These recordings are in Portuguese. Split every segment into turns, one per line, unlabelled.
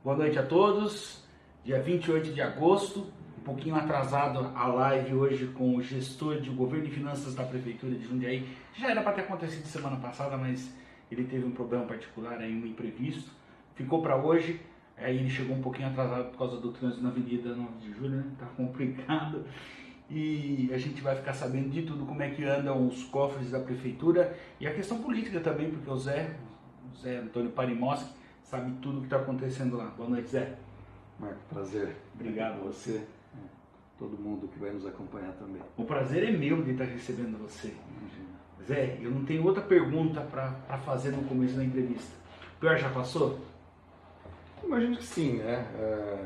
Boa noite a todos. Dia 28 de agosto, um pouquinho atrasado a live hoje com o gestor de Governo e Finanças da Prefeitura de Jundiaí. Já era para ter acontecido semana passada, mas ele teve um problema particular, aí, um imprevisto. Ficou para hoje, aí ele chegou um pouquinho atrasado por causa do trânsito na Avenida 9 de Julho, né? Tá complicado. E a gente vai ficar sabendo de tudo, como é que andam os cofres da Prefeitura e a questão política também, porque o Zé Antônio Parimoski, sabe tudo o que está acontecendo lá. Boa noite, Zé.
Marco, prazer.
Obrigado.
Você, todo mundo que vai nos acompanhar também.
O prazer é meu de estar recebendo você.
Imagina.
Zé, eu não tenho outra pergunta para fazer no começo da entrevista. O pior já passou?
Imagino que sim, né?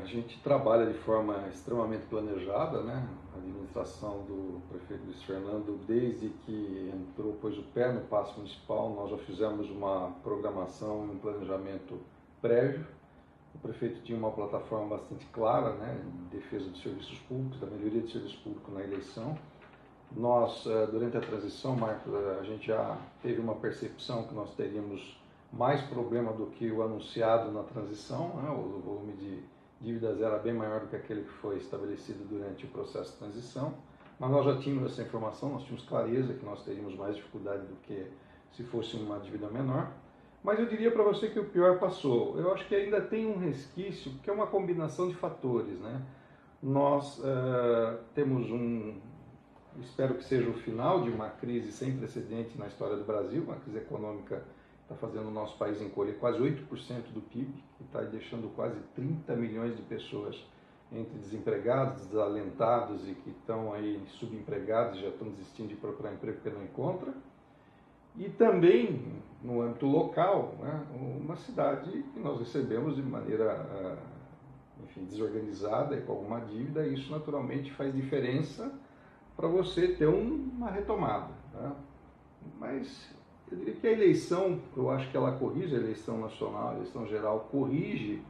A gente trabalha de forma extremamente planejada, né? A administração do prefeito Luiz Fernando, desde que entrou, pôs o pé no Paço Municipal, nós já fizemos uma programação e um planejamento prévio. O prefeito tinha uma plataforma bastante clara, né? De defesa dos serviços públicos, da melhoria do serviço público na eleição. Nós, durante a transição, Marcos, a gente já teve uma percepção que nós teríamos mais problema do que o anunciado na transição, né? O volume de dívidas era bem maior do que aquele que foi estabelecido durante o processo de transição, mas nós já tínhamos essa informação, nós tínhamos clareza que nós teríamos mais dificuldade do que se fosse uma dívida menor, mas eu diria para você que o pior passou. Eu acho que ainda tem um resquício, que é uma combinação de fatores, né? Nós temos espero que seja o final de uma crise sem precedente na história do Brasil, uma crise econômica está fazendo o nosso país encolher quase 8% do PIB, que está deixando quase 30 milhões de pessoas entre desempregados, desalentados e que estão aí subempregados, já estão desistindo de procurar emprego porque não encontram. E também, no âmbito local, né, uma cidade que nós recebemos de maneira desorganizada e com alguma dívida, e isso naturalmente faz diferença para você ter uma retomada. Né? Mas eu diria que a eleição, eu acho que ela corrige, a eleição nacional, a eleição geral corrige.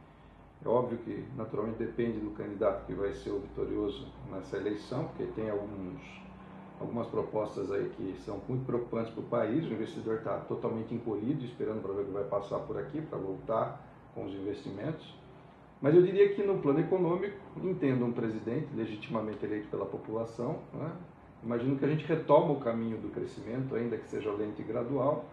É óbvio que naturalmente depende do candidato que vai ser o vitorioso nessa eleição, porque tem algumas propostas aí que são muito preocupantes para o país. O investidor está totalmente encolhido, esperando para ver o que vai passar por aqui, para voltar com os investimentos. Mas eu diria que no plano econômico, entendo um presidente legitimamente eleito pela população, né? Imagino que a gente retoma o caminho do crescimento, ainda que seja lento e gradual.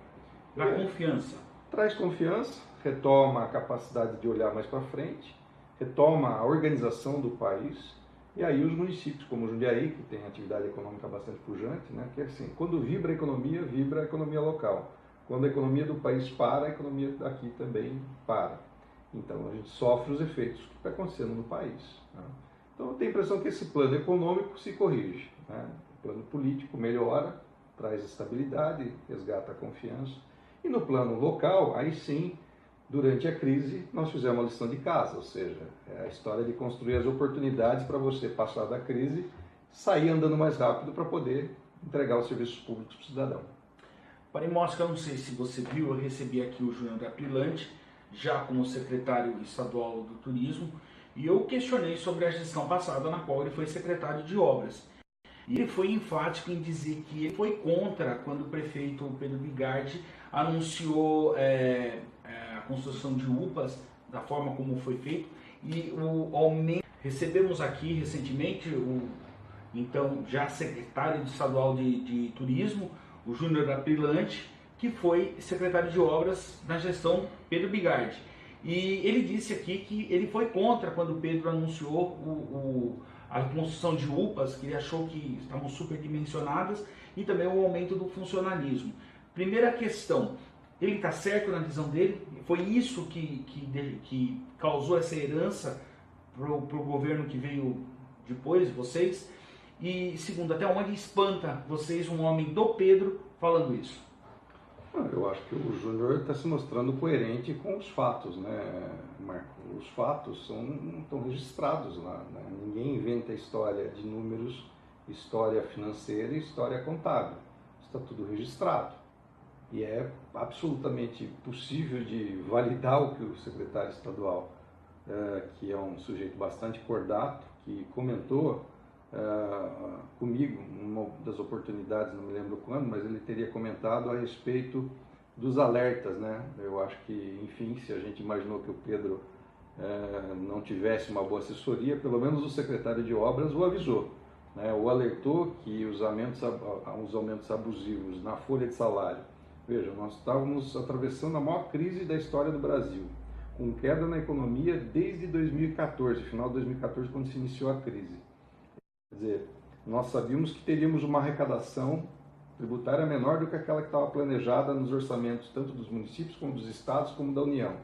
Dá confiança.
Traz confiança, retoma a capacidade de olhar mais para frente, retoma a organização do país, e aí os municípios como Jundiaí, que tem atividade econômica bastante pujante, né? Que é assim, quando vibra a economia local. Quando a economia do país para, a economia aqui também para. Então a gente sofre os efeitos que está acontecendo no país. Né? Então eu tenho a impressão que esse plano econômico se corrige. Né? O plano político melhora, traz estabilidade, resgata a confiança. E no plano local, aí sim, durante a crise, nós fizemos uma lição de casa, ou seja, é a história de construir as oportunidades para você passar da crise, sair andando mais rápido para poder entregar os serviços públicos para o cidadão.
Parimoski, eu não sei se você viu, eu recebi aqui o Júnior Aprilante, já como secretário estadual do Turismo, e eu questionei sobre a gestão passada, na qual ele foi secretário de Obras. E ele foi enfático em dizer que ele foi contra quando o prefeito Pedro Bigardi anunciou a construção de UPAs, da forma como foi feito, e o aumento. Recebemos aqui recentemente o então já secretário estadual de Turismo, o Júnior Aprilante, que foi secretário de Obras na gestão Pedro Bigardi. E ele disse aqui que ele foi contra quando o Pedro anunciou a construção de UPAs, que ele achou que estavam superdimensionadas, e também o aumento do funcionalismo. Primeira questão, ele está certo na visão dele? Foi isso que causou essa herança para o governo que veio depois de vocês? E segundo, até onde espanta vocês um homem do Pedro falando isso?
Eu acho que o Júnior está se mostrando coerente com os fatos, né, Marco? Os fatos estão registrados lá, né? Ninguém inventa história de números, história financeira e história contábil. Está tudo registrado. E é absolutamente possível de validar o que o secretário estadual, que é um sujeito bastante cordato, que comentou comigo, numa das oportunidades, não me lembro quando, mas ele teria comentado a respeito dos alertas, né? Eu acho que, enfim, se a gente imaginou que o Pedro não tivesse uma boa assessoria, pelo menos o secretário de Obras o avisou, né? O alertou que os aumentos abusivos na folha de salário. Veja, nós estávamos atravessando a maior crise da história do Brasil, com queda na economia desde 2014, final de 2014, quando se iniciou a crise. Quer dizer, nós sabíamos que teríamos uma arrecadação tributária menor do que aquela que estava planejada nos orçamentos, tanto dos municípios, como dos estados, como da União.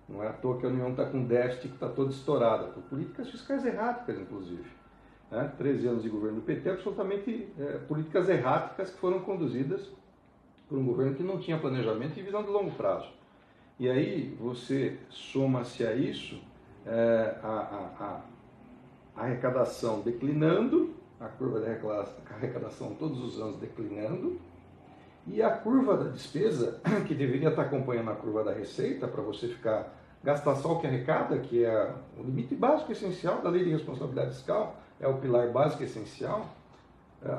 Não é à toa que a União está com um déficit que está todo estourado, por políticas fiscais erráticas, inclusive. 13 anos de governo do PT, absolutamente políticas erráticas que foram conduzidas por um governo que não tinha planejamento e visão de longo prazo. E aí você soma-se a isso a arrecadação declinando, a curva da arrecadação todos os anos declinando, e a curva da despesa, que deveria estar acompanhando a curva da receita, para você gastar só o que arrecada, que é o limite básico essencial da lei de responsabilidade fiscal, é o pilar básico essencial,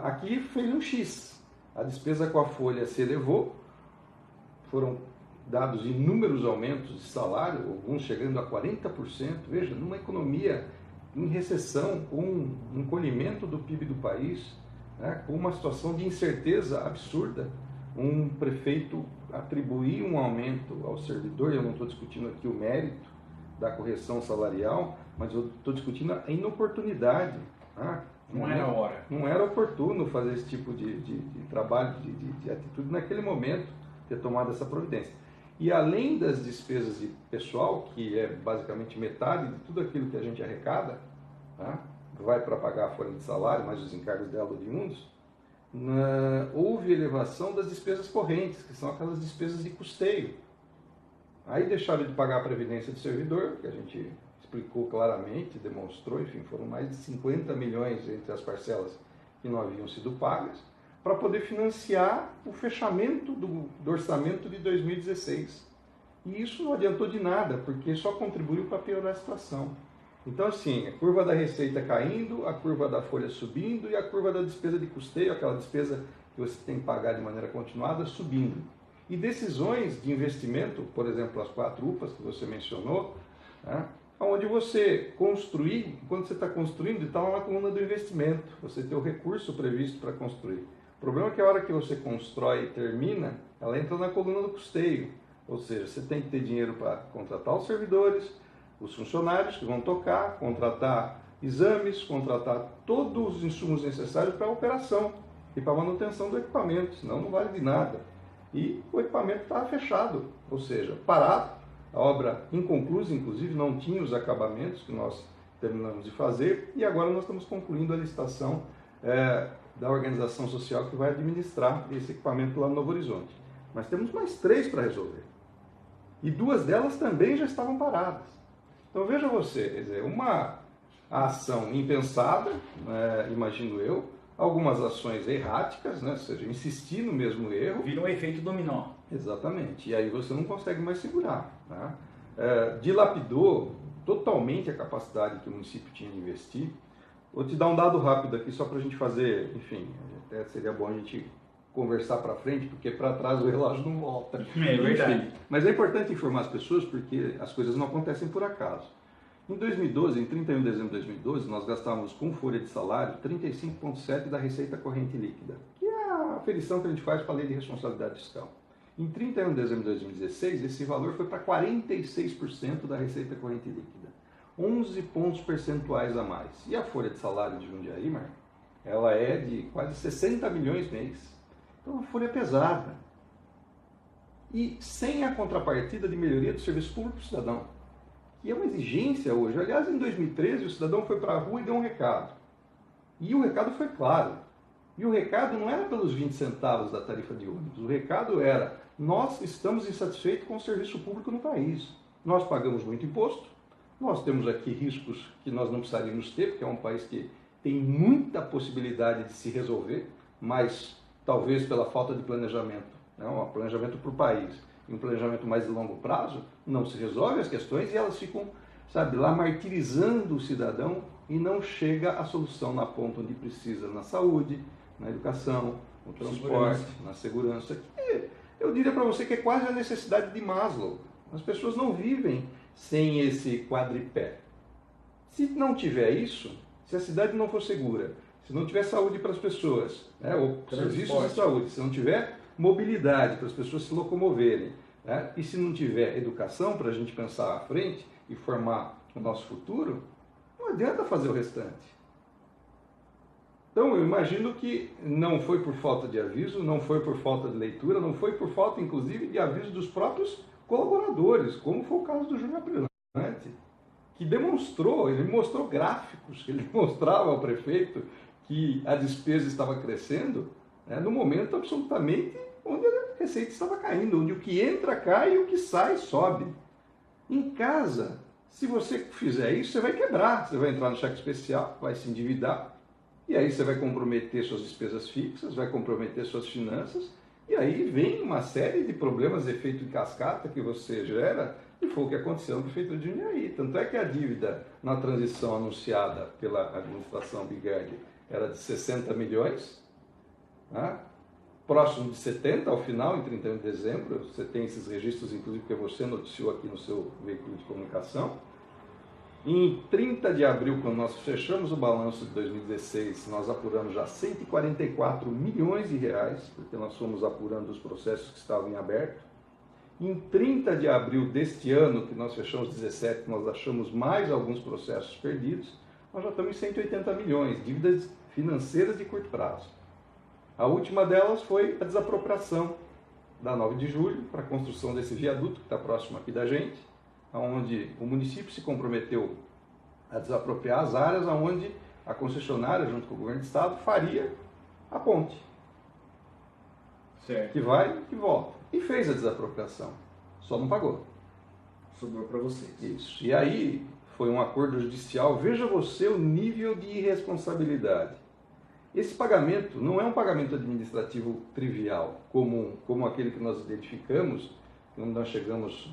aqui fez um X. A despesa com a folha se elevou, foram dados inúmeros aumentos de salário, alguns chegando a 40%. Veja, numa economia em recessão, com um encolhimento do PIB do país, com uma situação de incerteza absurda, um prefeito atribuir um aumento ao servidor, eu não estou discutindo aqui o mérito da correção salarial, mas eu estou discutindo a inoportunidade.
Não era a hora.
Não era oportuno fazer esse tipo de trabalho, de atitude naquele momento, ter tomado essa providência. E além das despesas de pessoal, que é basicamente metade de tudo aquilo que a gente arrecada, vai para pagar a folha de salário, mais os encargos dela oriundos, houve elevação das despesas correntes, que são aquelas despesas de custeio. Aí deixaram de pagar a previdência do servidor, que a gente explicou claramente, demonstrou, enfim, foram mais de 50 milhões entre as parcelas que não haviam sido pagas, para poder financiar o fechamento do orçamento de 2016. E isso não adiantou de nada, porque só contribuiu para piorar a situação. Então, assim, a curva da receita caindo, a curva da folha subindo e a curva da despesa de custeio, aquela despesa que você tem que pagar de maneira continuada, subindo. E decisões de investimento, por exemplo, as 4 UPAs que você mencionou, onde você construir, quando você está construindo, está lá na coluna do investimento, você tem o recurso previsto para construir. O problema é que a hora que você constrói e termina, ela entra na coluna do custeio. Ou seja, você tem que ter dinheiro para contratar os servidores, os funcionários que vão tocar, contratar exames, contratar todos os insumos necessários para a operação e para a manutenção do equipamento, senão não vale de nada. E o equipamento estava fechado, ou seja, parado, a obra inconclusa, inclusive não tinha os acabamentos que nós terminamos de fazer, e agora nós estamos concluindo a licitação da organização social que vai administrar esse equipamento lá no Novo Horizonte. Mas temos mais 3 para resolver. E 2 delas também já estavam paradas. Então veja você, quer dizer, uma ação impensada, imagino eu, algumas ações erráticas, ou seja, insistir no mesmo erro.
Vira um efeito dominó.
Exatamente, e aí você não consegue mais segurar. Dilapidou totalmente a capacidade que o município tinha de investir. Vou te dar um dado rápido aqui, só para a gente fazer, enfim, até seria bom a gente conversar para frente, porque para trás o relógio não volta.
É verdade.
Enfim, mas é importante informar as pessoas porque as coisas não acontecem por acaso. Em 2012, em 31 de dezembro de 2012, nós gastávamos com folha de salário 35,7% da receita corrente líquida, que é a aferição que a gente faz para a lei de responsabilidade fiscal. Em 31 de dezembro de 2016, esse valor foi para 46% da receita corrente líquida. 11 pontos percentuais a mais. E a folha de salário de Jundiaí, Marco, ela é de quase 60 milhões mês. Então, a folha é pesada. E sem a contrapartida de melhoria do serviço público para o cidadão, que é uma exigência hoje. Aliás, em 2013, o cidadão foi para a rua e deu um recado. E o recado foi claro. E o recado não era pelos 20 centavos da tarifa de ônibus. O recado era: nós estamos insatisfeitos com o serviço público no país. Nós pagamos muito imposto, nós temos aqui riscos que nós não precisaríamos ter, porque é um país que tem muita possibilidade de se resolver, mas talvez pela falta de planejamento, um planejamento para o país e um planejamento mais de longo prazo, não se resolve as questões e elas ficam, lá martirizando o cidadão e não chega a solução na ponta onde precisa, na saúde, na educação, no transporte, na segurança. Eu diria para você que é quase a necessidade de Maslow. As pessoas não vivem sem esse quadripé. Se não tiver isso, se a cidade não for segura, se não tiver saúde para as pessoas, né, ou serviços de saúde, se não tiver mobilidade para as pessoas se locomoverem, né, e se não tiver educação para a gente pensar à frente e formar o nosso futuro, não adianta fazer o restante. Então eu imagino que não foi por falta de aviso, não foi por falta de leitura, não foi por falta inclusive de aviso dos próprios colaboradores, como foi o caso do Júnior Aprilante, que demonstrou, ele mostrou gráficos, ele mostrava ao prefeito que a despesa estava crescendo, né, no momento absolutamente onde a receita estava caindo, onde o que entra cai e o que sai sobe. Em casa, se você fizer isso, você vai quebrar, você vai entrar no cheque especial, vai se endividar, e aí você vai comprometer suas despesas fixas, vai comprometer suas finanças, e aí vem uma série de problemas, efeito em cascata que você gera, e foi o que aconteceu na Prefeitura de Jundiaí. Tanto é que a dívida na transição anunciada pela administração Bigardi era de 60 milhões, né? Próximo de 70 ao final, em 31 de dezembro, você tem esses registros, inclusive, que você noticiou aqui no seu veículo de comunicação. Em 30 de abril, quando nós fechamos o balanço de 2016, nós apuramos já 144 milhões de reais, porque nós fomos apurando os processos que estavam em aberto. Em 30 de abril deste ano, que nós fechamos 17, nós achamos mais alguns processos perdidos, nós já estamos em 180 milhões, dívidas financeiras de curto prazo. A última delas foi a desapropriação da 9 de julho para a construção desse viaduto que está próximo aqui da gente, onde o município se comprometeu a desapropriar as áreas onde a concessionária, junto com o governo do estado, faria a ponte.
Certo.
Que vai e que volta. E fez a desapropriação, só não pagou.
Sobrou para vocês.
Isso. E aí foi um acordo judicial. Veja você o nível de irresponsabilidade. Esse pagamento não é um pagamento administrativo trivial, como aquele que nós identificamos, quando nós chegamos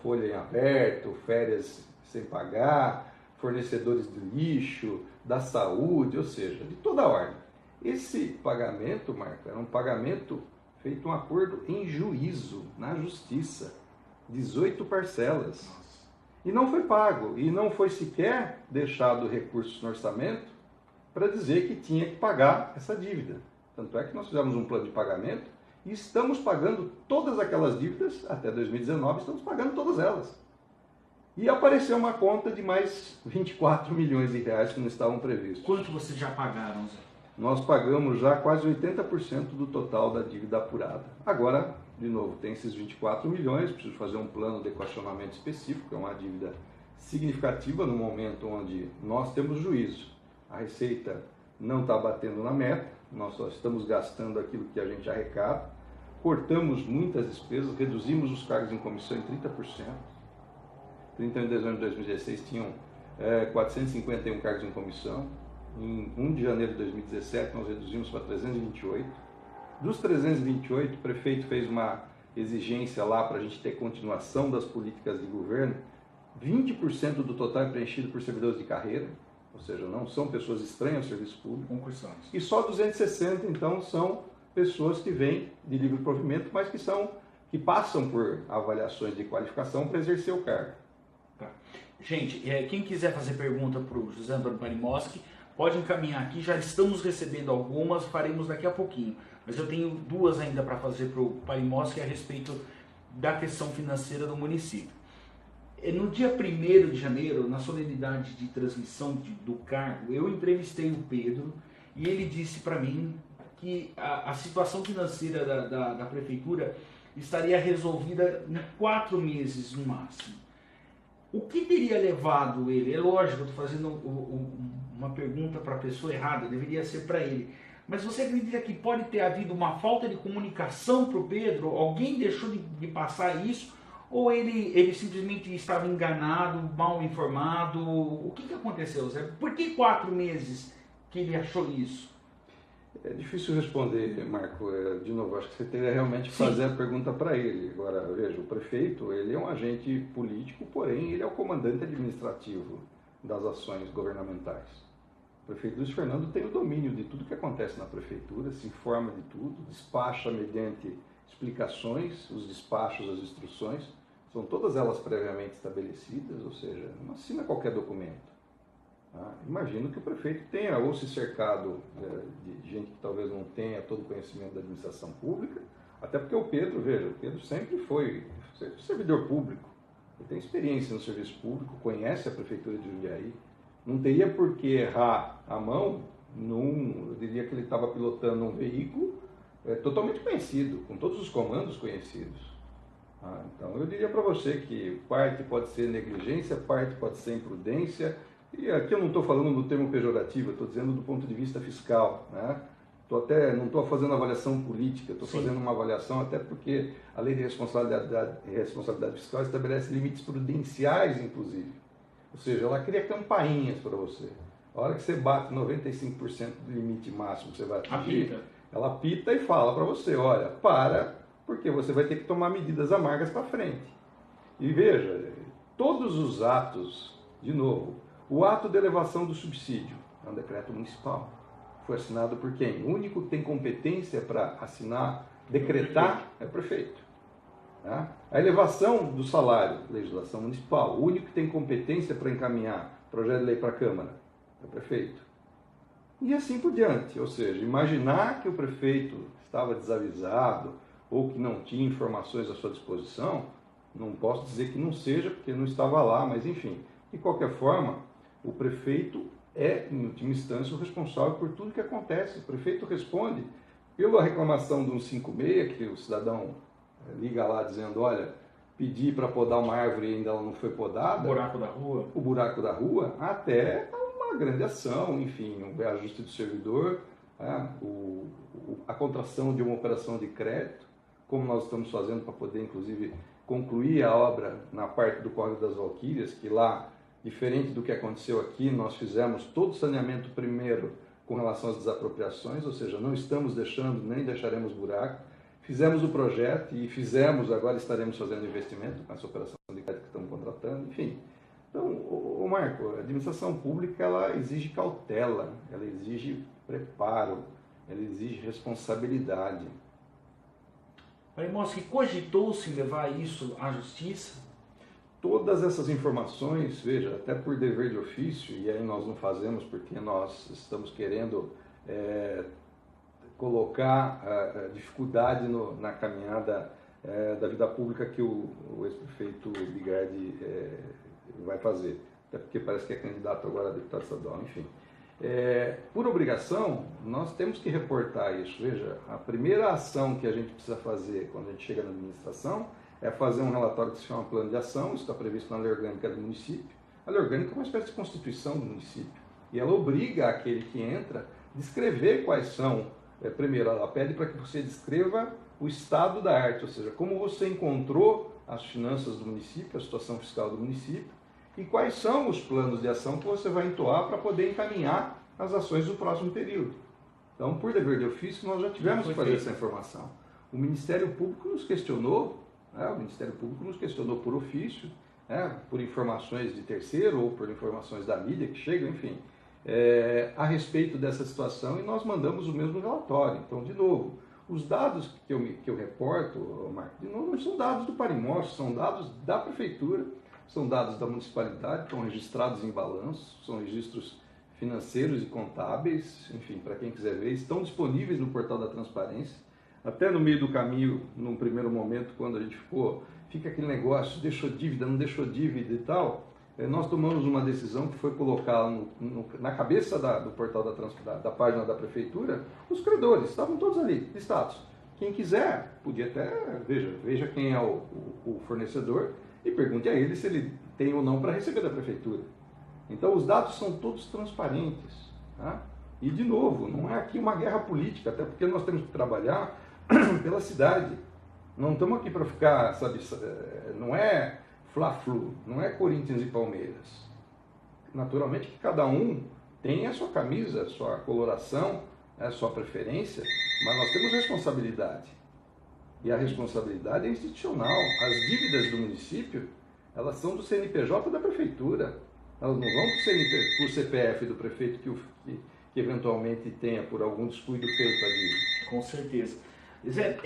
folha em aberto, férias sem pagar, fornecedores de lixo, da saúde, ou seja, de toda a ordem. Esse pagamento, Marco, era um pagamento feito um acordo em juízo, na justiça, 18 parcelas. E não foi pago, e não foi sequer deixado recursos no orçamento para dizer que tinha que pagar essa dívida. Tanto é que nós fizemos um plano de pagamento e estamos pagando todas aquelas dívidas, até 2019, estamos pagando todas elas. E apareceu uma conta de mais 24 milhões de reais que não estavam previstos.
Quanto vocês já pagaram, Zé?
Nós pagamos já quase 80% do total da dívida apurada. Agora, de novo, tem esses 24 milhões, preciso fazer um plano de equacionamento específico, é uma dívida significativa no momento onde nós temos juízo. A receita não está batendo na meta, nós só estamos gastando aquilo que a gente arrecada, cortamos muitas despesas, reduzimos os cargos em comissão em 30%. 31 de dezembro de 2016 tinham 451 cargos em comissão. Em 1 de janeiro de 2017 nós reduzimos para 328. Dos 328, o prefeito fez uma exigência lá para a gente ter continuação das políticas de governo. 20% do total é preenchido por servidores de carreira, ou seja, não são pessoas estranhas ao serviço público.
Concursados.
E só 260, então, são pessoas que vêm de livre provimento, mas que passam por avaliações de qualificação para exercer o cargo.
Tá. Gente, quem quiser fazer pergunta para o José Antônio Palimoski, pode encaminhar aqui, já estamos recebendo algumas, faremos daqui a pouquinho. Mas eu tenho duas ainda para fazer para o Palimoski a respeito da questão financeira do município. No dia 1º de janeiro, na solenidade de transmissão do cargo, eu entrevistei o Pedro e ele disse para mim que a situação financeira da prefeitura estaria resolvida em 4 meses no máximo. O que teria levado ele? É lógico, eu estou fazendo uma pergunta para a pessoa errada, deveria ser para ele. Mas você acredita que pode ter havido uma falta de comunicação para o Pedro? Alguém deixou de passar isso? Ou ele simplesmente estava enganado, mal informado? O que aconteceu, Zé? Por que 4 meses que ele achou isso?
É difícil responder, Marco. De novo, acho que você teria realmente que fazer a pergunta para ele. Agora, veja, o prefeito, ele é um agente político, porém ele é o comandante administrativo das ações governamentais. O prefeito Luiz Fernando tem o domínio de tudo que acontece na prefeitura, se informa de tudo, despacha mediante explicações, os despachos, as instruções. são todas elas previamente estabelecidas, ou seja, não assina qualquer documento. Tá? Imagino que o prefeito tenha ou se cercado de gente que talvez não tenha todo o conhecimento da administração pública, até porque o Pedro, veja, o Pedro sempre foi servidor público, ele tem experiência no serviço público, conhece a prefeitura de Jundiaí, não teria por que errar a mão, eu diria que ele estava pilotando um veículo totalmente conhecido, com todos os comandos conhecidos. Então eu diria para você que parte pode ser negligência, parte pode ser imprudência, e aqui eu não estou falando no termo pejorativo, eu estou dizendo do ponto de vista fiscal, né? Não estou fazendo avaliação política, estou fazendo uma avaliação até porque a lei de responsabilidade fiscal estabelece limites prudenciais, inclusive. Ou seja, ela cria campainhas para você. A hora que você bate 95% do limite máximo que você vai atingir, ela apita e fala para você, olha, porque você vai ter que tomar medidas amargas para frente. E veja, todos os atos, de novo, o ato de elevação do subsídio é um decreto municipal. Foi assinado por quem? O único que tem competência para assinar, decretar, é o prefeito. Tá? A elevação do salário, legislação municipal. O único que tem competência para encaminhar projeto de lei para a Câmara é o prefeito. E assim por diante. Ou seja, imaginar que o prefeito estava desavisado ou que não tinha informações à sua disposição, não posso dizer que não seja, porque não estava lá, mas enfim. De qualquer forma, o prefeito é, em última instância, o responsável por tudo que acontece. O prefeito responde pela reclamação do 156, que o cidadão liga lá dizendo, olha, pedi para podar uma árvore e ainda ela não foi podada.
O buraco da rua.
O buraco da rua, até uma grande ação, enfim, um reajuste do servidor, a contração de uma operação de crédito, como nós estamos fazendo para poder, inclusive, concluir a obra na parte do Córrego das Valquírias, que lá, diferente do que aconteceu aqui, nós fizemos todo o saneamento primeiro com relação às desapropriações, ou seja, não estamos deixando, nem deixaremos buraco. Fizemos o projeto e agora estaremos fazendo investimento com essa operação de crédito que estamos contratando, enfim. Então, Marco, a administração pública, ela exige cautela, ela exige preparo, ela exige responsabilidade.
Parimoski, cogitou-se levar isso à justiça?
Todas essas informações, veja, até por dever de ofício, e aí nós não fazemos porque nós estamos querendo colocar dificuldade na caminhada da vida pública que o ex-prefeito Bigardi vai fazer, até porque parece que é candidato agora a deputado estadual, enfim. Por obrigação, nós temos que reportar isso. Veja, a primeira ação que a gente precisa fazer quando a gente chega na administração é fazer um relatório que se chama plano de ação, isso está previsto na lei orgânica do município. A lei orgânica é uma espécie de constituição do município, e ela obriga aquele que entra a descrever quais são. Primeiro, ela pede para que você descreva o estado da arte, ou seja, como você encontrou as finanças do município, a situação fiscal do município, e quais são os planos de ação que você vai entoar para poder encaminhar as ações do próximo período. Então, por dever de ofício, nós já tivemos que fazer essa informação. O Ministério Público nos questionou, o Ministério Público nos questionou por ofício, por informações de terceiro ou por informações da mídia que chegam, enfim, a respeito dessa situação, e nós mandamos o mesmo relatório. Então, de novo, os dados que eu reporto, Marco, de novo, não são dados do Parimoski, são dados da Prefeitura, são dados da municipalidade, estão registrados em balanço, são registros financeiros e contábeis, enfim, para quem quiser ver, estão disponíveis no portal da transparência. Até no meio do caminho, num primeiro momento, quando a gente fica aquele negócio, deixou dívida, não deixou dívida e tal, nós tomamos uma decisão que foi colocar na cabeça do portal da página da Prefeitura, os credores, estavam todos ali, listados. Quem quiser, podia até, veja quem é o fornecedor e pergunte a ele se ele tem ou não para receber da Prefeitura. Então, os dados são todos transparentes. Tá? E, de novo, não é aqui uma guerra política, até porque nós temos que trabalhar pela cidade. Não estamos aqui para ficar, sabe, não é Fla-Flu, não é Corinthians e Palmeiras. Naturalmente que cada um tem a sua camisa, a sua coloração, a sua preferência, mas nós temos responsabilidade. E a responsabilidade é institucional. As dívidas do município, elas são do CNPJ da Prefeitura. Elas não vão para o CPF do prefeito que eventualmente tenha por algum descuido feito a dívida.
Com certeza. Zé,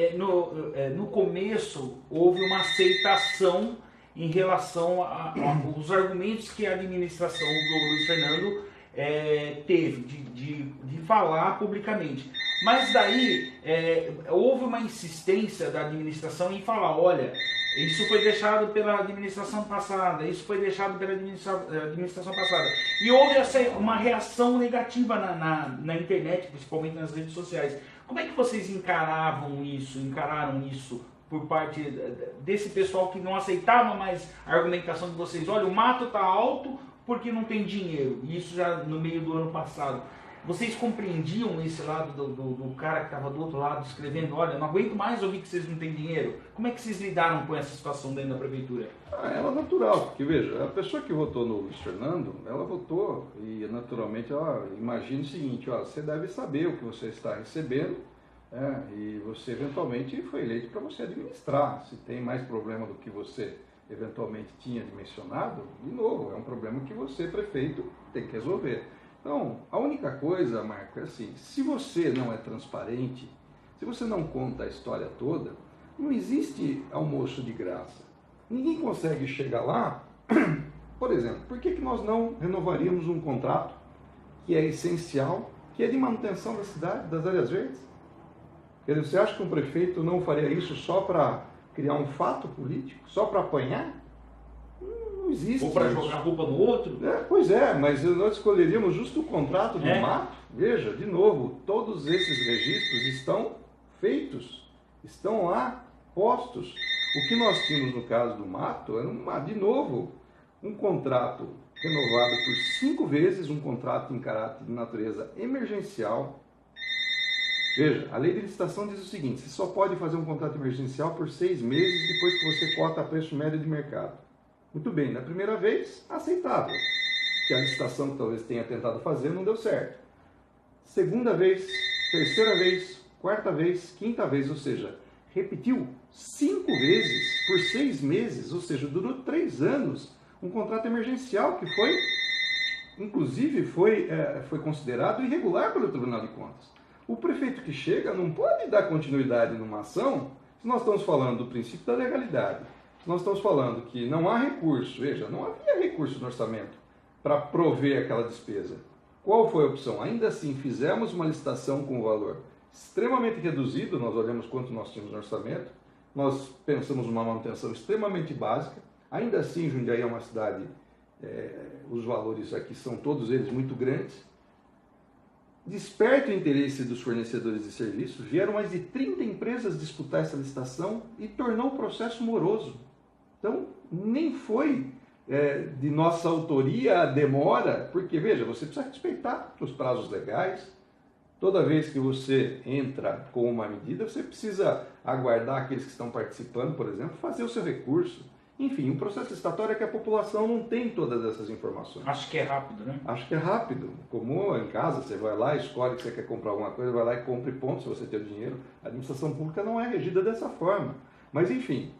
no começo houve uma aceitação em relação aos argumentos que a administração do Luiz Fernando teve de falar publicamente. Mas daí houve uma insistência da administração em falar, olha, isso foi deixado pela administração passada, isso foi deixado pela administração passada. E houve uma reação negativa na internet, principalmente nas redes sociais. Como é que vocês encararam isso por parte desse pessoal que não aceitava mais a argumentação de vocês? Olha, o mato está alto porque não tem dinheiro. E isso já no meio do ano passado. Vocês compreendiam esse lado do cara que estava do outro lado escrevendo, olha, não aguento mais ouvir que vocês não têm dinheiro? Como é que vocês lidaram com essa situação dentro da prefeitura?
Ela é natural, porque veja, a pessoa que votou no Luiz Fernando, ela votou e naturalmente ela imagina o seguinte, ó, você deve saber o que você está recebendo, e você eventualmente foi eleito para você administrar. Se tem mais problema do que você eventualmente tinha dimensionado, de novo, é um problema que você, prefeito, tem que resolver. Então, a única coisa, Marco, é assim, se você não é transparente, se você não conta a história toda, não existe almoço de graça. Ninguém consegue chegar lá, por exemplo, por que nós não renovaríamos um contrato que é essencial, que é de manutenção da cidade, das áreas verdes? Quer dizer, você acha que um prefeito não faria isso só para criar um fato político, só para apanhar? Não existe.
Ou para jogar a culpa no outro?
Pois é, mas nós escolheríamos justo o contrato do mato. Veja, de novo, todos esses registros estão feitos, estão lá postos. O que nós tínhamos no caso do mato era, de novo, um contrato renovado por 5 vezes, um contrato em caráter de natureza emergencial. Veja, a lei de licitação diz o seguinte, você só pode fazer um contrato emergencial por 6 meses depois que você cota a preço médio de mercado. Muito bem, na primeira vez, aceitável, que a licitação que talvez tenha tentado fazer não deu certo. Segunda vez, terceira vez, quarta vez, quinta vez, ou seja, repetiu 5 vezes por 6 meses, ou seja, durou 3 anos, um contrato emergencial que foi, inclusive, foi considerado irregular pelo Tribunal de Contas. O prefeito que chega não pode dar continuidade numa ação se nós estamos falando do princípio da legalidade. Nós estamos falando que não há recurso, veja, não havia recurso no orçamento para prover aquela despesa. Qual foi a opção? Ainda assim, fizemos uma licitação com um valor extremamente reduzido, nós olhamos quanto nós tínhamos no orçamento, nós pensamos numa manutenção extremamente básica, ainda assim, Jundiaí é uma cidade, os valores aqui são todos eles muito grandes, desperta o interesse dos fornecedores de serviços, vieram mais de 30 empresas disputar essa licitação e tornou o processo moroso. Então, nem foi de nossa autoria a demora, porque, veja, você precisa respeitar os prazos legais. Toda vez que você entra com uma medida, você precisa aguardar aqueles que estão participando, por exemplo, fazer o seu recurso. Enfim, um processo licitatório é que a população não tem todas essas informações.
Acho que é rápido, né?
Acho que é rápido. Como em casa, você vai lá, escolhe que você quer comprar alguma coisa, vai lá e compra e ponto, se você tem o dinheiro. A administração pública não é regida dessa forma. Mas, enfim,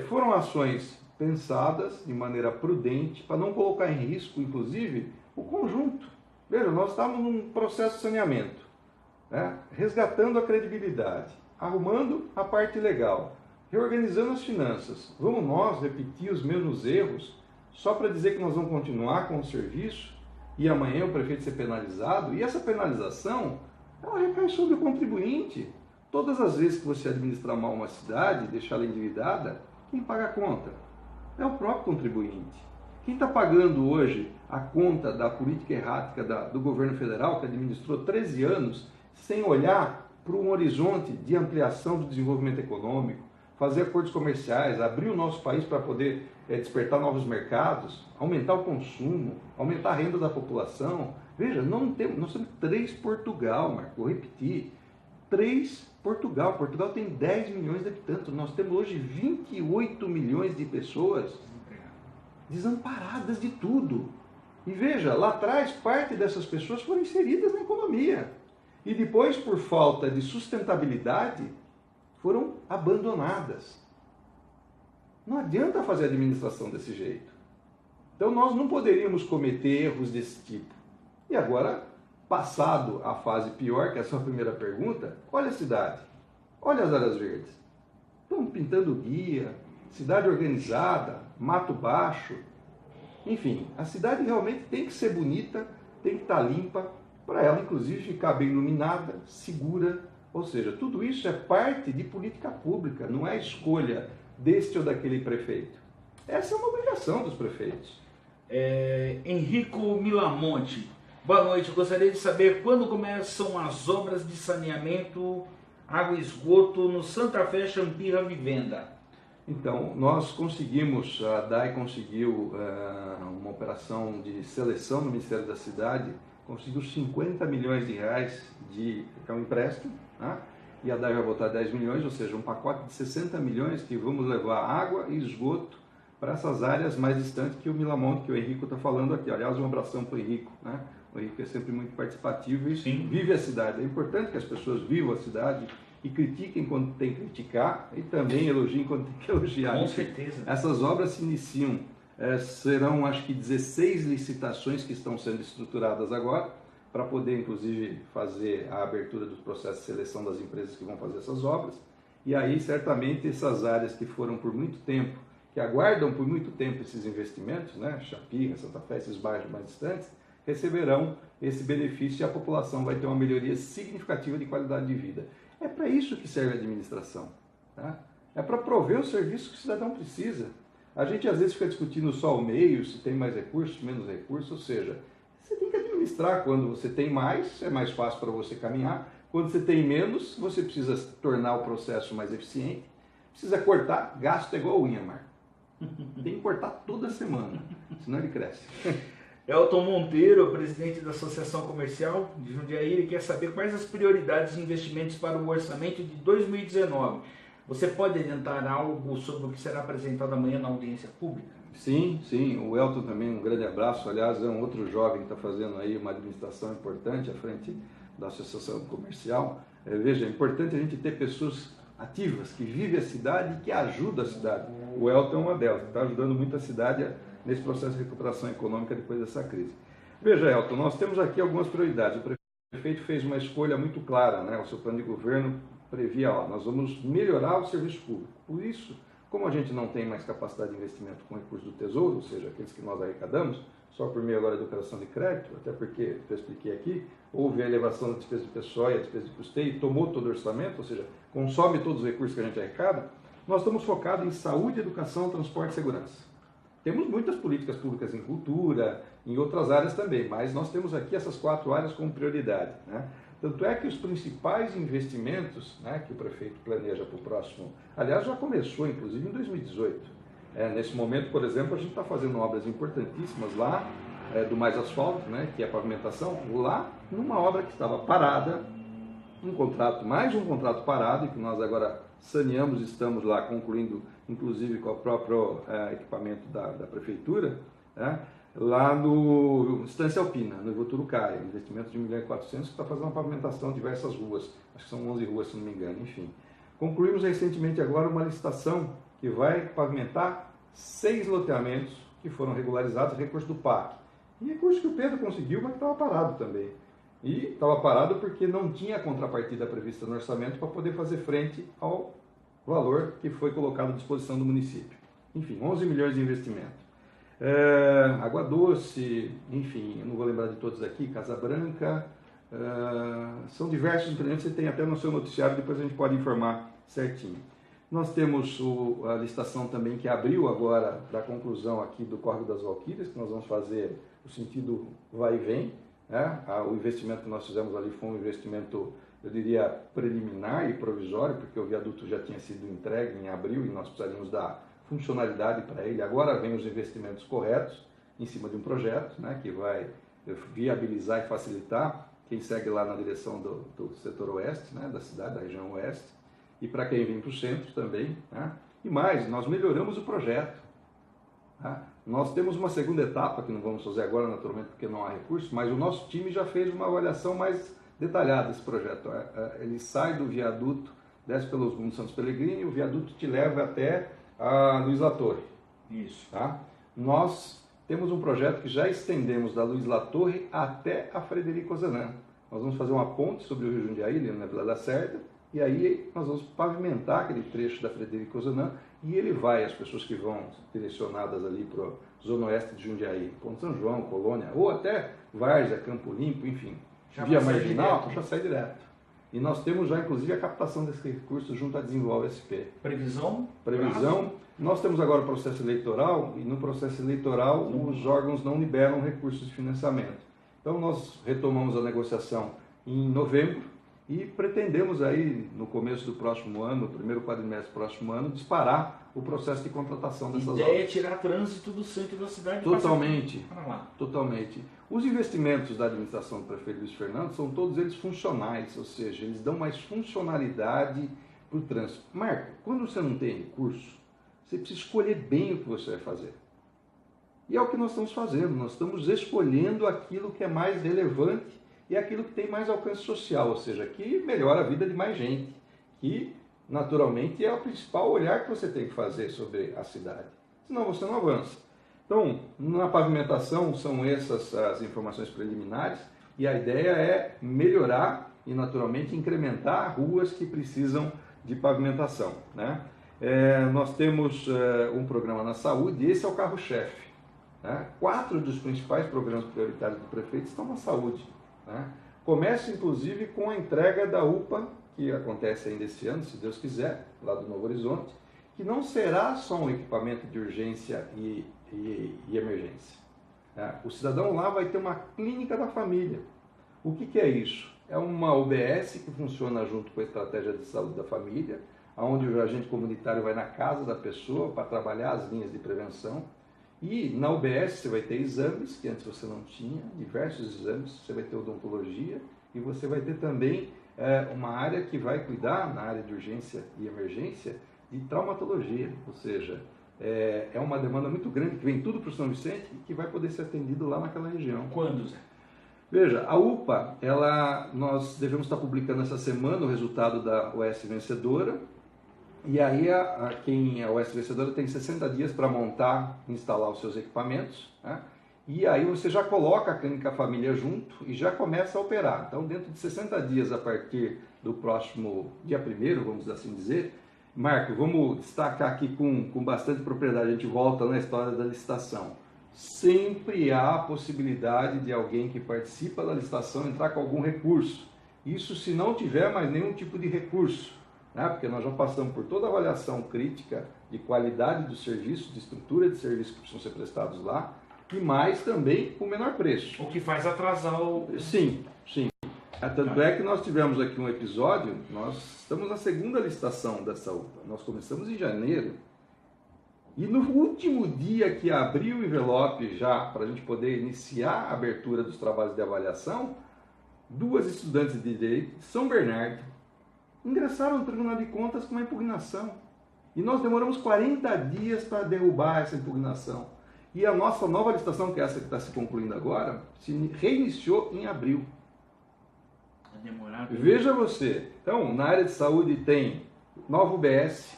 foram ações pensadas de maneira prudente para não colocar em risco, inclusive, o conjunto. Veja, nós estávamos num processo de saneamento, resgatando a credibilidade, arrumando a parte legal, reorganizando as finanças. Vamos nós repetir os mesmos erros só para dizer que nós vamos continuar com o serviço e amanhã o prefeito ser penalizado? E essa penalização, ela recai sobre o contribuinte. Todas as vezes que você administrar mal uma cidade, deixar ela endividada, quem paga a conta? É o próprio contribuinte. Quem está pagando hoje a conta da política errática do governo federal, que administrou 13 anos, sem olhar para um horizonte de ampliação do desenvolvimento econômico, fazer acordos comerciais, abrir o nosso país para poder despertar novos mercados, aumentar o consumo, aumentar a renda da população. Veja, nós temos 3 Portugal, Marco, vou repetir, 3 Portugal. Portugal tem 10 milhões de habitantes, nós temos hoje 28 milhões de pessoas desamparadas de tudo. E veja, lá atrás, parte dessas pessoas foram inseridas na economia. E depois, por falta de sustentabilidade, foram abandonadas. Não adianta fazer administração desse jeito. Então nós não poderíamos cometer erros desse tipo. E agora, passado a fase pior, que é a sua primeira pergunta, olha a cidade, olha as áreas verdes. Estão pintando guia, cidade organizada, mato baixo, enfim, a cidade realmente tem que ser bonita, tem que estar limpa, para ela inclusive ficar bem iluminada, segura, ou seja, tudo isso é parte de política pública, não é escolha deste ou daquele prefeito. Essa é uma obrigação dos prefeitos.
Henrico Milamonte, boa noite, gostaria de saber quando começam as obras de saneamento, água e esgoto no Santa Fé Champirra Vivenda.
Então, nós conseguimos, a DAI conseguiu uma operação de seleção no Ministério da Cidade, conseguiu 50 milhões de reais que é um empréstimo, né? E a DAI vai botar 10 milhões, ou seja, um pacote de 60 milhões que vamos levar água e esgoto para essas áreas mais distantes que o Milamonte, que o Henrico está falando aqui. Aliás, um abração para o Henrico, né? O Henrico é sempre muito participativo e
Sim.
Vive a cidade. É importante que as pessoas vivam a cidade e critiquem quando tem que criticar e também elogiem quando tem que elogiar.
Com certeza.
Essas obras se iniciam, serão acho que 16 licitações que estão sendo estruturadas agora, para poder inclusive fazer a abertura dos processos de seleção das empresas que vão fazer essas obras. E aí certamente essas áreas que foram por muito tempo, que aguardam por muito tempo esses investimentos, né, Champirra, Santa Fé, esses bairros mais distantes, receberão esse benefício e a população vai ter uma melhoria significativa de qualidade de vida. É para isso que serve a administração, tá? É para prover o serviço que o cidadão precisa. A gente às vezes fica discutindo só o meio, se tem mais recursos, menos recursos, ou seja, você tem que administrar. Quando você tem mais, é mais fácil para você caminhar. Quando você tem menos, você precisa tornar o processo mais eficiente. Precisa cortar, gasto é igual unha, Marco. Tem que cortar toda semana, senão ele cresce.
Elton Monteiro, presidente da Associação Comercial de Jundiaí, ele quer saber quais as prioridades de investimentos para o orçamento de 2019. Você pode adiantar algo sobre o que será apresentado amanhã na audiência pública?
Sim, sim. O Elton também, um grande abraço. Aliás, é um outro jovem que está fazendo aí uma administração importante à frente da Associação Comercial. Veja, é importante a gente ter pessoas ativas, que vivem a cidade e que ajudam a cidade. O Elton é uma delas, que está ajudando muito a cidade nesse processo de recuperação econômica depois dessa crise. Veja, Elton, nós temos aqui algumas prioridades. O prefeito fez uma escolha muito clara, né? O seu plano de governo previa, nós vamos melhorar o serviço público. Por isso, como a gente não tem mais capacidade de investimento com recursos do Tesouro, ou seja, aqueles que nós arrecadamos, só por meio agora de operação de crédito, até porque, eu expliquei aqui, houve a elevação da despesa de pessoal e a despesa de custeio, tomou todo o orçamento, ou seja, consome todos os recursos que a gente arrecada, nós estamos focados em saúde, educação, transporte e segurança. Temos muitas políticas públicas em cultura, em outras áreas também, mas nós temos aqui essas 4 áreas como prioridade, né? Tanto é que os principais investimentos, né, que o prefeito planeja para o próximo, aliás, já começou inclusive em 2018. Nesse momento, por exemplo, a gente está fazendo obras importantíssimas lá, do Mais Asfalto, né, que é a pavimentação, lá numa obra que estava parada, mais um contrato parado, e que nós agora saneamos, estamos lá concluindo, inclusive com o próprio equipamento da prefeitura, né, lá no Estância Alpina, no Ivoturucaia, investimento de 1,4 milhão, que está fazendo uma pavimentação de diversas ruas, acho que são 11 ruas, se não me engano, enfim. Concluímos recentemente agora uma licitação que vai pavimentar 6 loteamentos que foram regularizados, recurso do PAC. E recurso que o Pedro conseguiu, mas que estava parado também. E estava parado porque não tinha contrapartida prevista no orçamento para poder fazer frente ao valor que foi colocado à disposição do município. Enfim, 11 milhões de investimento. Água Doce, enfim, eu não vou lembrar de todos aqui, Casa Branca, são diversos empreendimentos, você tem até no seu noticiário, depois a gente pode informar certinho. Nós temos a licitação também que abriu agora da conclusão aqui do Córrego das Valquírias, que nós vamos fazer o sentido vai e vem, né? O investimento que nós fizemos ali foi um investimento, eu diria, preliminar e provisório, porque o viaduto já tinha sido entregue em abril e nós precisaríamos dar funcionalidade para ele. Agora vem os investimentos corretos em cima de um projeto, né, que vai viabilizar e facilitar quem segue lá na direção do setor oeste, né, da cidade, da região oeste, e para quem vem para o centro também. Né? E mais, nós melhoramos o projeto. Tá? Nós temos uma segunda etapa, que não vamos fazer agora, naturalmente, porque não há recursos, mas o nosso time já fez uma avaliação mais detalhada desse projeto. Ele sai do viaduto, desce pelos Mundos Santos Pellegrini, e o viaduto te leva até a Luiz Latorre.
Isso.
Tá? Nós temos um projeto que já estendemos da Luiz Latorre até a Frederico Ozanam. Nós vamos fazer uma ponte sobre o Rio Jundiaí, ali na Vila Lacerda, e aí nós vamos pavimentar aquele trecho da Frederico Ozanam e ele vai, as pessoas que vão direcionadas ali para a Zona Oeste de Jundiaí, Ponto São João, Colônia, ou até Várzea, Campo Limpo, enfim, via marginal, já sai direto. E nós temos já, inclusive, a captação desse recurso junto à Desenvolve SP.
Previsão?
Previsão. Nós temos agora o processo eleitoral, e no processo eleitoral os órgãos não liberam recursos de financiamento. Então nós retomamos a negociação em novembro e pretendemos aí, no começo do próximo ano, no primeiro quadrimestre do próximo ano, disparar o processo de contratação dessas obras.
A ideia é tirar trânsito do centro da cidade.
Totalmente.
Para lá.
Totalmente. Os investimentos da administração do prefeito Luiz Fernando são todos eles funcionais, ou seja, eles dão mais funcionalidade para o trânsito. Marco, quando você não tem recurso, você precisa escolher bem o que você vai fazer. E é o que nós estamos fazendo, nós estamos escolhendo aquilo que é mais relevante e aquilo que tem mais alcance social, ou seja, que melhora a vida de mais gente, que naturalmente é o principal olhar que você tem que fazer sobre a cidade, senão você não avança. Então, na pavimentação são essas as informações preliminares e a ideia é melhorar e naturalmente incrementar ruas que precisam de pavimentação, né? Nós temos um programa na saúde e esse é o carro-chefe, né? 4 dos principais programas prioritários do prefeito estão na saúde, né? Começa inclusive com a entrega da UPA, que acontece ainda esse ano, se Deus quiser, lá do Novo Horizonte, que não será só um equipamento de urgência e emergência. O cidadão lá vai ter uma clínica da família. O que é isso? É uma UBS que funciona junto com a estratégia de saúde da família, onde o agente comunitário vai na casa da pessoa para trabalhar as linhas de prevenção. E na UBS você vai ter exames, que antes você não tinha, diversos exames, você vai ter odontologia e você vai ter também uma área que vai cuidar, na área de urgência e emergência, de traumatologia, ou seja, é uma demanda muito grande, que vem tudo para o São Vicente e que vai poder ser atendido lá naquela região.
Quando, Zé?
Veja, a UPA, nós devemos estar publicando essa semana o resultado da OS Vencedora, e aí a OS Vencedora tem 60 dias para montar, instalar os seus equipamentos, né? E aí você já coloca a clínica família junto e já começa a operar. Então, dentro de 60 dias, a partir do próximo dia 1º, vamos assim dizer, Marco, vamos destacar aqui com bastante propriedade, a gente volta na história da licitação. Sempre há a possibilidade de alguém que participa da licitação entrar com algum recurso. Isso se não tiver mais nenhum tipo de recurso, né? Porque nós já passamos por toda a avaliação crítica de qualidade do serviço, de estrutura de serviço que precisam ser prestados lá, e mais também o menor preço.
O que faz atrasar o...
Sim, sim. Tanto é que nós tivemos aqui um episódio, nós estamos na segunda licitação dessa UPA, nós começamos em janeiro, e no último dia que abriu o envelope já para a gente poder iniciar a abertura dos trabalhos de avaliação, 2 estudantes de Direito de São Bernardo ingressaram no Tribunal de Contas com uma impugnação. E nós demoramos 40 dias para derrubar essa impugnação. E a nossa nova licitação, que é essa que está se concluindo agora, se reiniciou em abril.
É demorado.
Veja você, então, na área de saúde tem nova UBS,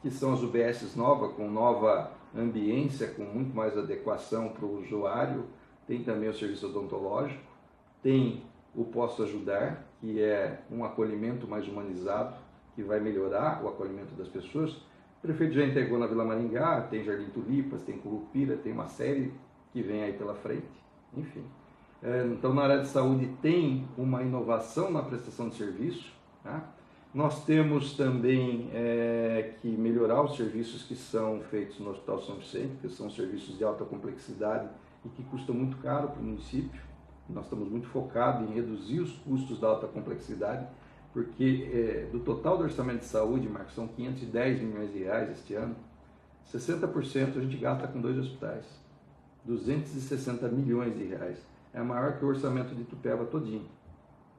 que são as UBSs novas, com nova ambiência, com muito mais adequação para o usuário. Tem também o serviço odontológico, tem o Posso Ajudar, que é um acolhimento mais humanizado, que vai melhorar o acolhimento das pessoas. O prefeito já entregou na Vila Maringá, tem Jardim Tulipas, tem Curupira, tem uma série que vem aí pela frente, enfim. Então, na área de saúde tem uma inovação na prestação de serviço, tá? Nós temos também que melhorar os serviços que são feitos no Hospital São Vicente, que são serviços de alta complexidade e que custam muito caro para o município. Nós estamos muito focados em reduzir os custos da alta complexidade, porque do total do orçamento de saúde, Marcos, são 510 milhões de reais este ano, 60% a gente gasta com 2 hospitais, 260 milhões de reais. É maior que o orçamento de Itupeva todinho.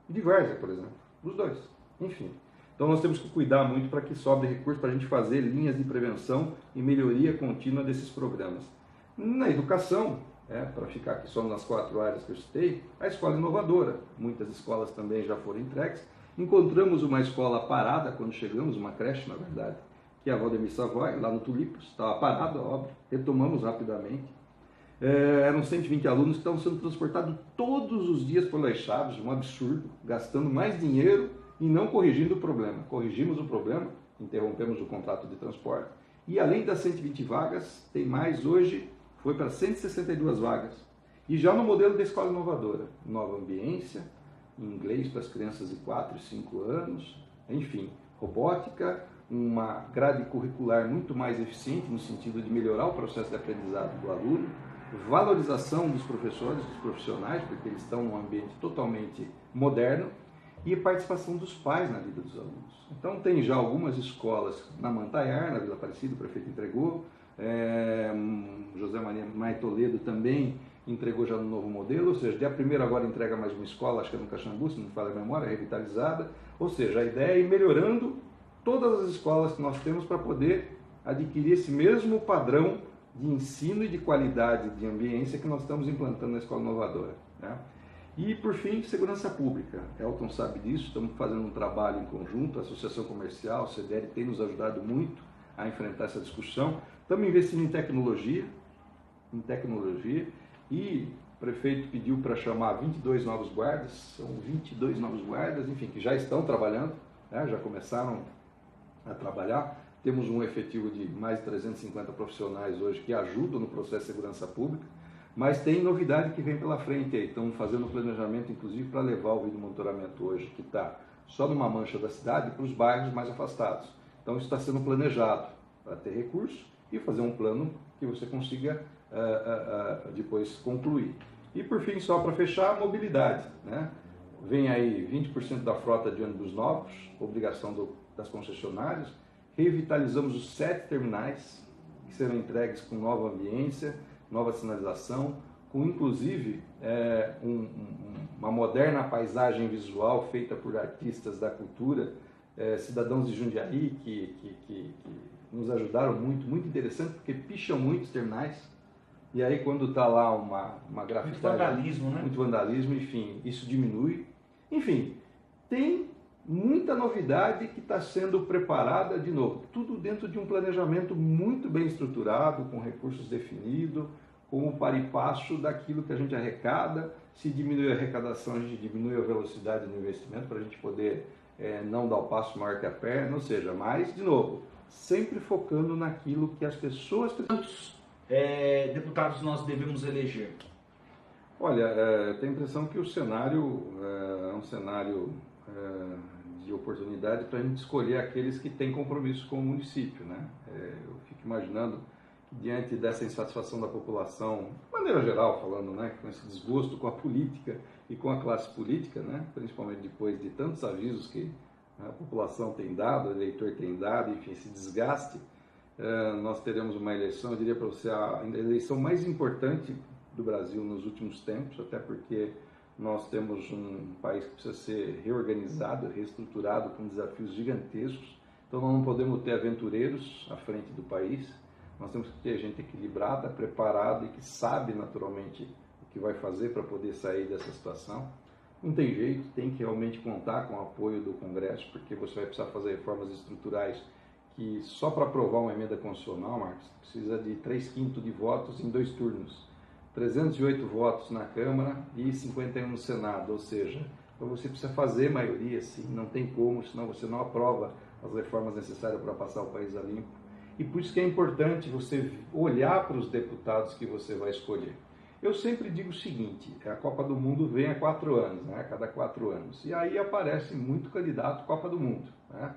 E de Várzea, por exemplo, os 2. Enfim, então nós temos que cuidar muito para que sobre recurso para a gente fazer linhas de prevenção e melhoria contínua desses programas. Na educação, para ficar aqui só nas 4 áreas que eu citei, a escola inovadora. Muitas escolas também já foram entregues. Encontramos uma escola parada quando chegamos, uma creche, na verdade, que é a Valdemir Savoy, lá no Tulipas. Estava parada, óbvio. Retomamos rapidamente. Eram 120 alunos que estavam sendo transportados todos os dias por Las Chaves, um absurdo, gastando mais dinheiro e não corrigindo o problema. Corrigimos o problema, interrompemos o contrato de transporte E além das 120 vagas, tem mais hoje, foi para 162 vagas. E já no modelo da escola inovadora, nova ambiência, inglês para as crianças de 4 e 5 anos, enfim, robótica, uma grade curricular muito mais eficiente no sentido de melhorar o processo de aprendizado do aluno, valorização dos professores, dos profissionais, porque eles estão num ambiente totalmente moderno, e participação dos pais na vida dos alunos. Então tem já algumas escolas na Mantaiar, na Vila Aparecida, o prefeito entregou, José Maria Toledo também entregou já no novo modelo, ou seja, dia 1º agora entrega mais uma escola, acho que é no Caxambu, se não me falha a memória, revitalizada, ou seja, a ideia é ir melhorando todas as escolas que nós temos para poder adquirir esse mesmo padrão de ensino e de qualidade de ambiência que nós estamos implantando na escola inovadora, né? E, por fim, segurança pública. Elton sabe disso, estamos fazendo um trabalho em conjunto, a Associação Comercial, a CDL tem nos ajudado muito a enfrentar essa discussão. Estamos investindo em tecnologia, e o prefeito pediu para chamar 22 novos guardas, são 22 novos guardas, enfim, que já estão trabalhando, né, já começaram a trabalhar. Temos um efetivo de mais de 350 profissionais hoje que ajudam no processo de segurança pública, mas tem novidade que vem pela frente aí. Estamos fazendo um planejamento, inclusive, para levar o vídeo monitoramento hoje, que está só numa mancha da cidade, para os bairros mais afastados. Então, isso está sendo planejado para ter recurso e fazer um plano que você consiga depois concluir. E, por fim, só para fechar, a mobilidade, né? Vem aí 20% da frota de ônibus novos, obrigação das concessionárias. Revitalizamos os 7 terminais, que serão entregues com nova ambiência, nova sinalização, com inclusive uma moderna paisagem visual feita por artistas da cultura, cidadãos de Jundiaí, que nos ajudaram muito, muito interessante, porque picham muitos terminais, e aí quando está lá uma grafitagem... Muito vandalismo, né? Muito vandalismo, enfim, isso diminui. Enfim, tem muita novidade que está sendo preparada, de novo, tudo dentro de um planejamento muito bem estruturado, com recursos definidos, com o par e passo daquilo que a gente arrecada. Se diminuir a arrecadação, a gente diminui a velocidade do investimento para a gente poder não dar o passo maior que a perna, ou seja, mas, de novo, sempre focando naquilo que as pessoas...
Quantos deputados nós devemos eleger?
Olha, eu tenho a impressão que o cenário é um cenário de oportunidade para a gente escolher aqueles que têm compromisso com o município, né? Eu fico imaginando que, diante dessa insatisfação da população, de maneira geral falando, né, com esse desgosto com a política e com a classe política, né, principalmente depois de tantos avisos que a população tem dado, o eleitor tem dado, enfim, esse desgaste, nós teremos uma eleição, eu diria para você, a eleição mais importante do Brasil nos últimos tempos, até porque nós temos um país que precisa ser reorganizado, reestruturado, com desafios gigantescos. Então nós não podemos ter aventureiros à frente do país, nós temos que ter gente equilibrada, preparada e que sabe naturalmente o que vai fazer para poder sair dessa situação. Não tem jeito, tem que realmente contar com o apoio do Congresso, porque você vai precisar fazer reformas estruturais que só para aprovar uma emenda constitucional, Marcos, precisa de 3/5 de votos em 2 turnos. 308 votos na Câmara e 51 no Senado, ou seja, você precisa fazer maioria, sim, não tem como, senão você não aprova as reformas necessárias para passar o país a limpo. E por isso que é importante você olhar para os deputados que você vai escolher. Eu sempre digo o seguinte, a Copa do Mundo vem a 4 anos, né, a cada 4 anos, e aí aparece muito candidato Copa do Mundo, né?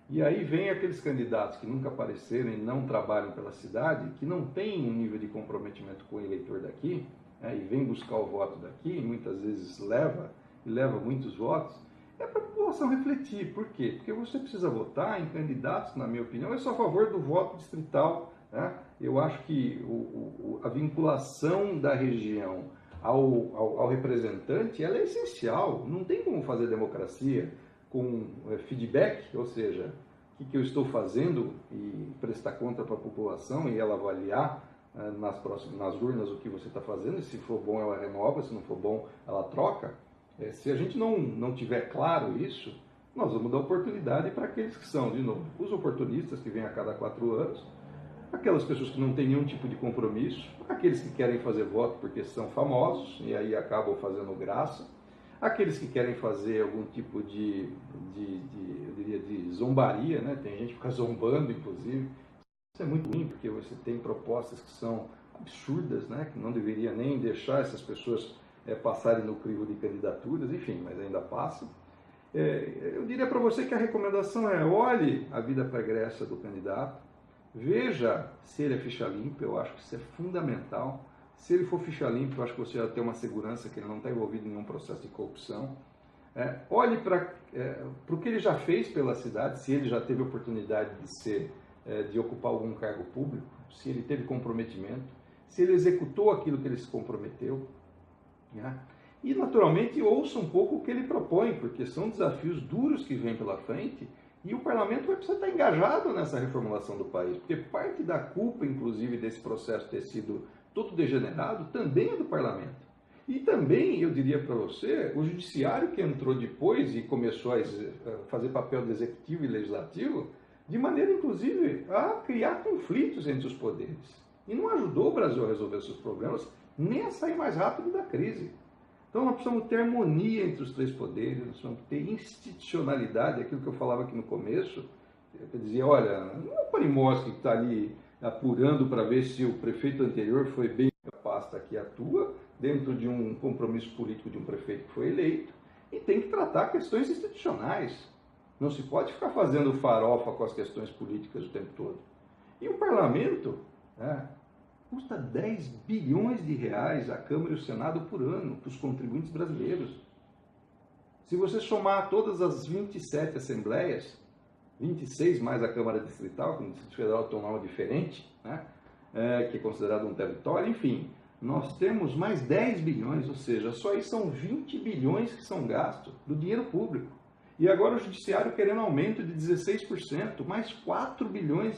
E aí vem aqueles candidatos que nunca apareceram e não trabalham pela cidade, que não têm um nível de comprometimento com o eleitor daqui, né, e vem buscar o voto daqui, e muitas vezes leva muitos votos, é para a população refletir. Por quê? Porque você precisa votar em candidatos, na minha opinião, eu sou a favor do voto distrital, né? Eu acho que a vinculação da região ao representante, ela é essencial, não tem como fazer democracia com feedback, ou seja, o que eu estou fazendo e prestar conta para a população e ela avaliar nas urnas o que você está fazendo, e se for bom ela renova, se não for bom ela troca. Se a gente não tiver claro isso, nós vamos dar oportunidade para aqueles que são, de novo, os oportunistas que vêm a cada 4 anos, aquelas pessoas que não têm nenhum tipo de compromisso, aqueles que querem fazer voto porque são famosos e aí acabam fazendo graça, aqueles que querem fazer algum tipo de zombaria, né? Tem gente que fica zombando, inclusive, Isso é muito ruim, porque você tem propostas que são absurdas, né? Que não deveria nem deixar essas pessoas passarem no crivo de candidaturas, enfim, mas ainda passam. Eu diria para você que a recomendação é: olhe a vida pregressa do candidato, veja se ele é ficha limpa, eu acho que isso é fundamental. Se ele for ficha limpa, eu acho que você já tem uma segurança que ele não está envolvido em nenhum processo de corrupção. Olhe para o que ele já fez pela cidade, se ele já teve oportunidade de ocupar algum cargo público, se ele teve comprometimento, se ele executou aquilo que ele se comprometeu. Né? E, naturalmente, ouça um pouco o que ele propõe, porque são desafios duros que vêm pela frente e o parlamento vai precisar estar engajado nessa reformulação do país, porque parte da culpa, inclusive, desse processo ter sido todo degenerado também é do parlamento. E também, eu diria para você, o judiciário que entrou depois e começou a fazer papel de executivo e legislativo, de maneira, inclusive, a criar conflitos entre os poderes. E não ajudou o Brasil a resolver seus problemas, nem a sair mais rápido da crise. Então, nós precisamos ter harmonia entre os três poderes, nós precisamos ter institucionalidade, aquilo que eu falava aqui no começo. Eu dizia, olha, não é o Parimoschi que está ali apurando para ver se o prefeito anterior foi bem capaz, está aqui atua, dentro de um compromisso político de um prefeito que foi eleito, e tem que tratar questões institucionais. Não se pode ficar fazendo farofa com as questões políticas o tempo todo. E o parlamento custa 10 bilhões de reais a Câmara e o Senado por ano para os contribuintes brasileiros. Se você somar todas as 27 assembleias, 26 mais a Câmara Distrital, que no Distrito Federal tem um nome diferente, que é considerado um território, enfim, nós temos mais 10 bilhões, ou seja, só aí são 20 bilhões que são gastos do dinheiro público. E agora o Judiciário querendo aumento de 16%, mais 4 bilhões.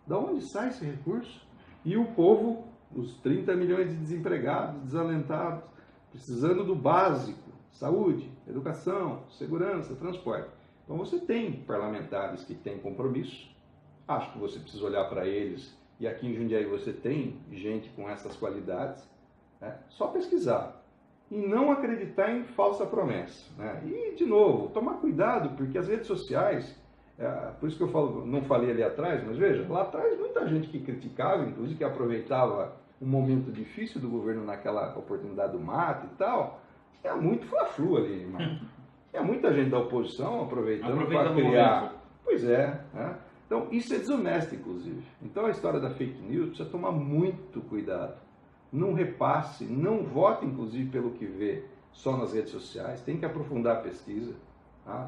Da onde sai esse recurso? E o povo, os 30 milhões de desempregados, desalentados, precisando do básico, saúde, educação, segurança, transporte. Então você tem parlamentares que têm compromisso, acho que você precisa olhar para eles, e aqui em Jundiaí você tem gente com essas qualidades, só pesquisar. E não acreditar em falsa promessa. E, de novo, tomar cuidado, porque as redes sociais, por isso que eu falo, não falei ali atrás, mas veja, lá atrás muita gente que criticava, inclusive que aproveitava um momento difícil do governo naquela oportunidade do mato e tal, tinha muito fla-flu ali, irmão. Tinha muita gente da oposição aproveitando para criar. Pois é. Então, isso é desonesto, inclusive. Então, a história da fake news precisa tomar muito cuidado. Não repasse, não vote, inclusive, pelo que vê só nas redes sociais. Tem que aprofundar a pesquisa.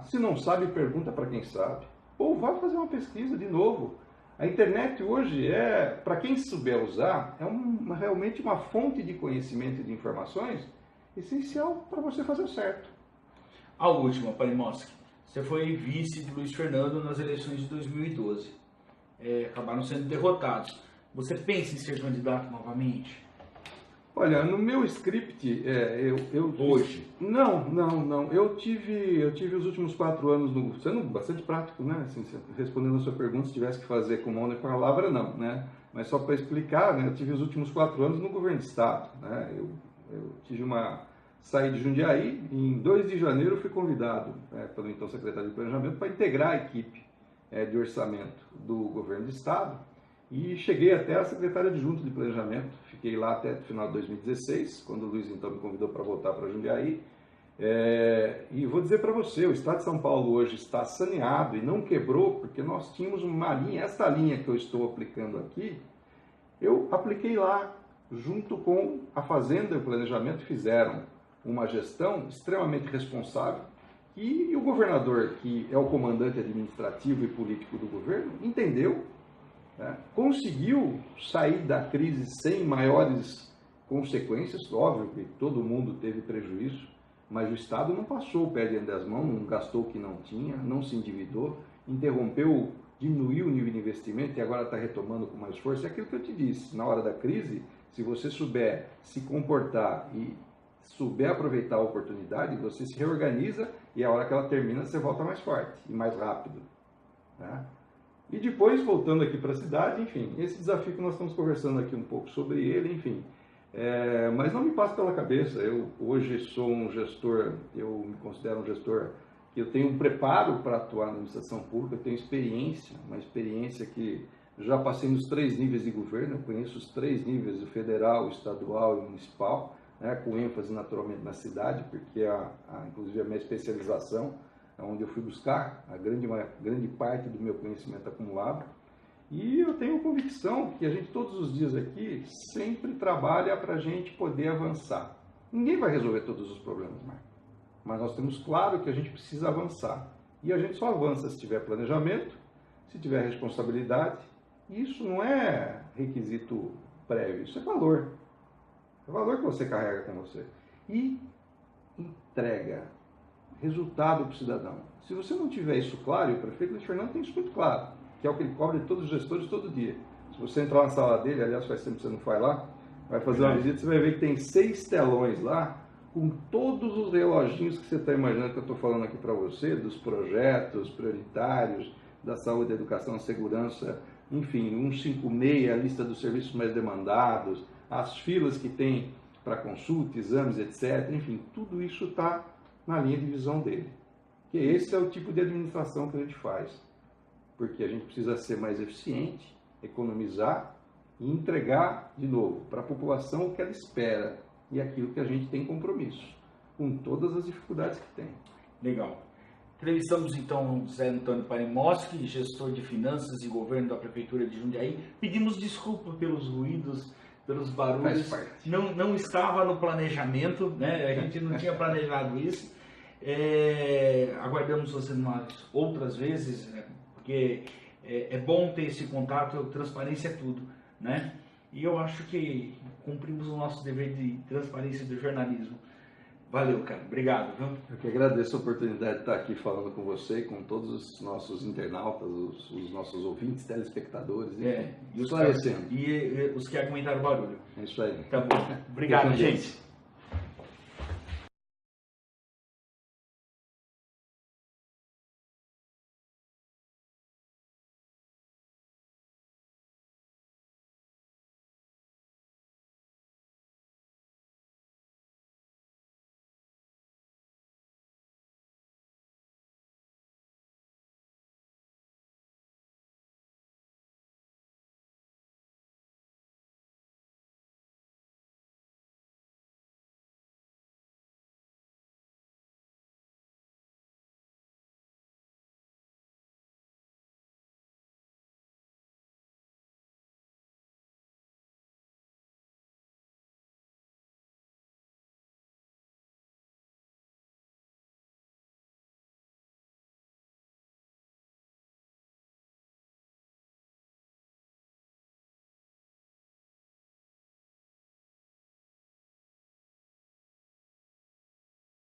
Se não sabe, pergunta para quem sabe. Ou vá fazer uma pesquisa de novo. A internet hoje para quem souber usar, realmente uma fonte de conhecimento e de informações essencial para você fazer o certo.
A última, Parimoschi. Você foi vice de Luiz Fernando nas eleições de 2012. Acabaram sendo derrotados. Você pensa em ser candidato novamente?
Olha, no meu script,
Hoje?
Não. Eu tive os últimos 4 anos, sendo bastante prático, né? Assim, respondendo a sua pergunta, se tivesse que fazer com mão e palavra, não, né? Mas só para explicar, né? Eu tive os últimos 4 anos no governo do Estado, né? Eu saí de Jundiaí, e em 2 de janeiro fui convidado pelo então secretário de Planejamento para integrar a equipe de orçamento do governo do Estado. E cheguei até a secretária adjunta de Planejamento, fiquei lá até o final de 2016, quando o Luiz então me convidou para voltar para Jundiaí. E vou dizer para você, o Estado de São Paulo hoje está saneado e não quebrou, porque nós tínhamos uma linha, esta linha que eu estou aplicando aqui, eu apliquei lá, junto com a Fazenda e o Planejamento, fizeram uma gestão extremamente responsável, e o governador, que é o comandante administrativo e político do governo, entendeu, conseguiu sair da crise sem maiores consequências. Óbvio que todo mundo teve prejuízo, mas o Estado não passou o pé dentro das mãos, não gastou o que não tinha, não se endividou, interrompeu, diminuiu o nível de investimento e agora está retomando com mais força. É aquilo que eu te disse, na hora da crise, se você souber se comportar e souber aproveitar a oportunidade, você se reorganiza e a hora que ela termina, você volta mais forte e mais rápido. E depois, voltando aqui para a cidade, enfim, esse desafio que nós estamos conversando aqui um pouco sobre ele, enfim. Mas não me passa pela cabeça, eu hoje sou um gestor, eu me considero um gestor que eu tenho um preparo para atuar na administração pública, eu tenho experiência, uma experiência que já passei nos 3 níveis de governo, eu conheço os 3 níveis, o federal, o estadual e o municipal, né, com ênfase naturalmente na cidade, porque inclusive a minha especialização é onde eu fui buscar uma grande parte do meu conhecimento acumulado. E eu tenho convicção que a gente todos os dias aqui sempre trabalha para a gente poder avançar. Ninguém vai resolver todos os problemas, mas nós temos claro que a gente precisa avançar. E a gente só avança se tiver planejamento, se tiver responsabilidade. E isso não é requisito prévio, isso é valor. É valor que você carrega com você. E entrega, resultado para o cidadão. Se você não tiver isso claro, e o prefeito Luiz Fernando tem isso muito claro, que é o que ele cobra de todos os gestores todo dia. Se você entrar na sala dele, aliás, faz tempo que você não vai lá, vai fazer uma visita, você vai ver que tem 6 telões lá, com todos os reloginhos que você está imaginando que eu estou falando aqui para você, dos projetos prioritários, da saúde, educação, segurança, enfim, 156, a lista dos serviços mais demandados, as filas que tem para consulta, exames, etc. Enfim, tudo isso está na linha de visão dele. Que esse é o tipo de administração que a gente faz. Porque a gente precisa ser mais eficiente, economizar e entregar, de novo, para a população o que ela espera e aquilo que a gente tem compromisso, com todas as dificuldades que tem.
Legal. Entrevistamos então Zé Antônio Parimoski, gestor de finanças e governo da Prefeitura de Jundiaí. Pedimos desculpa pelos ruídos, pelos barulhos. Não estava no planejamento, né? A gente não tinha planejado isso. Aguardamos você outras vezes, né? Porque é bom ter esse contato, transparência é tudo, né? E eu acho que cumprimos o nosso dever de transparência do jornalismo. Valeu, cara. Obrigado. Viu?
Eu que agradeço a oportunidade de estar aqui falando com você e com todos os nossos internautas, os nossos ouvintes, telespectadores,
e
esclarecendo.
E os que aguentaram o barulho.
É isso aí.
Tá bom. Obrigado, gente.